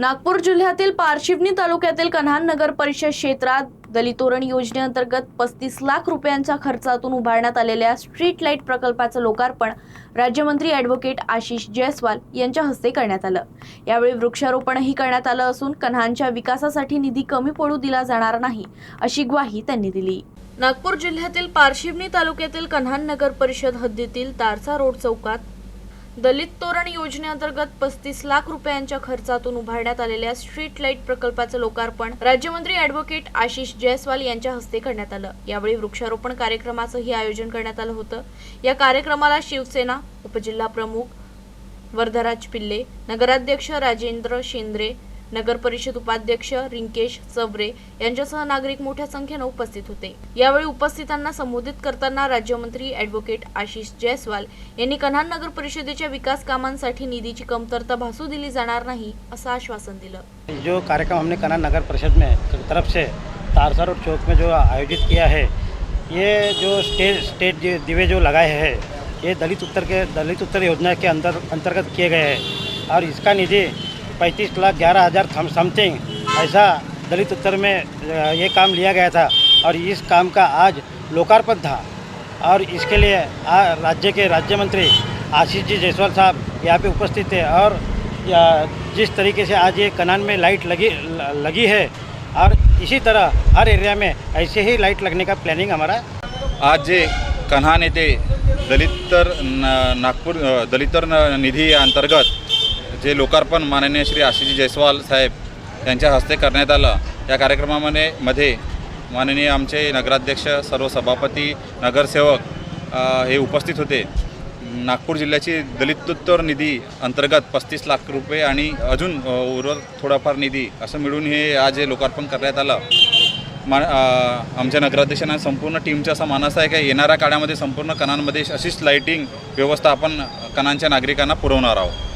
नागपूर जिल्ह्यातील पारशिवनी तालुक्यातील कन्हान नगर परिषद क्षेत्रात दलितोरण योजनेअंतर्गत 35 लाख रुपयांच्या खर्चातून उभारण्यात आलेल्या स्ट्रीट लाईट प्रकल्पाचं लोकार्पण राज्यमंत्री ॲडव्होकेट आशिष जयस्वाल यांच्या हस्ते करण्यात आलं। यावेळी वृक्षारोपणही करण्यात आलं असून कन्हानच्या विकासासाठी निधी कमी पडू दिला जाणार नाही अशी ग्वाही त्यांनी दिली। नागपूर जिल्ह्यातील पारशिवनी तालुक्यातील कन्हान नगर परिषद हद्दीतील तारसा रोड चौकात दलित तोरण योजनेअंतर्गत 35 लाख रुपयांच्या खर्चातून उभारण्यात आलेल्या स्ट्रीट लाईट प्रकल्पाचं लोकार्पण राज्यमंत्री ॲडव्होकेट आशिष जयस्वाल यांच्या हस्ते करण्यात आलं। यावेळी वृक्षारोपण कार्यक्रमाचंही आयोजन करण्यात आलं होतं। या कार्यक्रमाला शिवसेना उपजिल्हा प्रमुख वरदराज पिल्ले, नगराध्यक्ष राजेंद्र शेंद्रे, नगर परिषद उपाध्यक्ष रिंकेश चवरे यांच्यासह नागरिक मोठ्या संख्येने उपस्थित होते। यावेळी उपस्थितांना संबोधित करताना राज्यमंत्री ॲडव्होकेट आशिष जयस्वाल यांनी कन्हान नगर परिषदेच्या विकास कामांसाठी निधीची कमतरता भासू दिली जाणार नहीं असं आश्वासन दिलं। जो कार्यक्रम हमने कन्हान नगर परिषद में तरफ से तारसा रोड चौक में जो आयोजित किया है, ये जो स्टेट दिवे जो लगाए हैं ये दलित उत्तर योजना के अंतर्गत किए गए हैं और इसका निधि 35 लाख 11,000 समथिंग ऐसा दलित उत्तर में ये काम लिया गया था और इस काम का आज लोकार्पण था। और इसके लिए राज्य के राज्य मंत्री आशीष जी जयसवाल साहब यहाँ पे उपस्थित थे और जिस तरीके से आज ये कन्हान में लाइट लगी है और इसी तरह हर एरिया में ऐसे ही लाइट लगने का प्लानिंग हमारा है। आज जे कन्हान येथे नागपूर दलितर निधी अंतर्गत जे लोकार्पण माननीय श्री आशिष जयस्वाल साहेब यांच्या हस्ते करण्यात आलं। या कार्यक्रमामध्ये माननीय आमचे नगराध्यक्ष, सर्व सभापती, नगरसेवक हे उपस्थित होते। नागपूर जिल्ह्याची दलितोत्तर निधी अंतर्गत 35 लाख रुपये आणि अजून उर्वरित थोडाफार निधी असं मिळून हे आज लोकार्पण करण्यात आलं। आमच्या नगराध्यक्षांना संपूर्ण टीमचा असा मानस आहे की येणाऱ्या काळामध्ये संपूर्ण कन्हानमध्ये अशीच लाईटिंग व्यवस्था आपण कन्हानच्या नागरिकांना पुरवणार आहोत।